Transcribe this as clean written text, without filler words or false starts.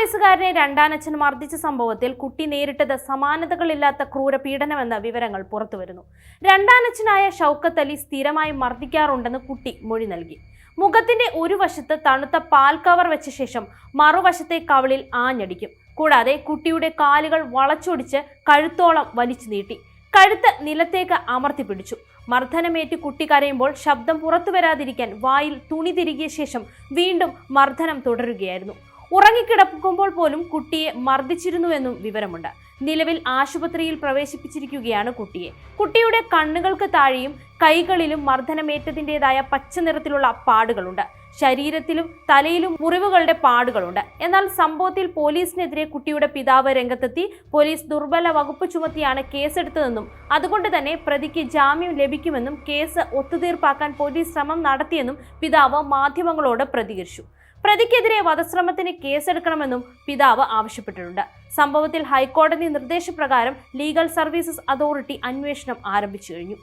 വയസ്സുകാരനെ രണ്ടാനച്ഛൻ മർദ്ദിച്ച സംഭവത്തിൽ കുട്ടി നേരിട്ടത് സമാനതകളില്ലാത്ത ക്രൂരപീഡനമെന്ന വിവരങ്ങൾ പുറത്തുവരുന്നു. രണ്ടാനച്ഛനായ ഷൗക്കത്ത് അലി സ്ഥിരമായി മർദ്ദിക്കാറുണ്ടെന്ന് കുട്ടി മൊഴി നൽകി. മുഖത്തിന്റെ ഒരു വശത്ത് തണുത്ത പാൽ കവർ വെച്ച ശേഷം മറുവശത്തെ കവിളിൽ ആഞ്ഞടിക്കും. കൂടാതെ കുട്ടിയുടെ കാലുകൾ വളച്ചൊടിച്ച് കഴുത്തോളം വലിച്ചു നീട്ടി കഴുത്ത് നിലത്തേക്ക് അമർത്തിപ്പിടിച്ചു. മർദ്ദനമേറ്റ് കുട്ടി കരയുമ്പോൾ ശബ്ദം പുറത്തു വരാതിരിക്കാൻ വായിൽ തുണി തിരുകിയ ശേഷം വീണ്ടും മർദ്ദനം തുടരുകയായിരുന്നു. ഉറങ്ങിക്കിടക്കുമ്പോൾ പോലും കുട്ടിയെ മർദ്ദിച്ചിരുന്നുവെന്നും വിവരമുണ്ട്. നിലവിൽ ആശുപത്രിയിൽ പ്രവേശിപ്പിച്ചിരിക്കുകയാണ് കുട്ടിയെ. കുട്ടിയുടെ കണ്ണുകൾക്ക് താഴെയും കൈകളിലും മർദ്ദനമേറ്റതിൻ്റെതായ പച്ച നിറത്തിലുള്ള പാടുകളുണ്ട്. ശരീരത്തിലും തലയിലും മുറിവുകളുടെ പാടുകളുണ്ട്. എന്നാൽ സംഭവത്തിൽ പോലീസിനെതിരെ കുട്ടിയുടെ പിതാവ് രംഗത്തെത്തി. പോലീസ് ദുർബല വകുപ്പ് ചുമത്തിയാണ് കേസെടുത്തതെന്നും അതുകൊണ്ട് തന്നെ പ്രതിക്ക് ജാമ്യം ലഭിക്കുമെന്നും കേസ് ഒത്തുതീർപ്പാക്കാൻ പോലീസ് ശ്രമം നടത്തിയെന്നും പിതാവ് മാധ്യമങ്ങളോട് പ്രതികരിച്ചു. പ്രതിക്കെതിരെ വധശ്രമത്തിന് കേസെടുക്കണമെന്നും പിതാവ് ആവശ്യപ്പെട്ടിട്ടുണ്ട്. സംഭവത്തിൽ ഹൈക്കോടതി നിർദ്ദേശപ്രകാരം ലീഗൽ സർവീസസ് അതോറിറ്റി അന്വേഷണം ആരംഭിച്ചു കഴിഞ്ഞു.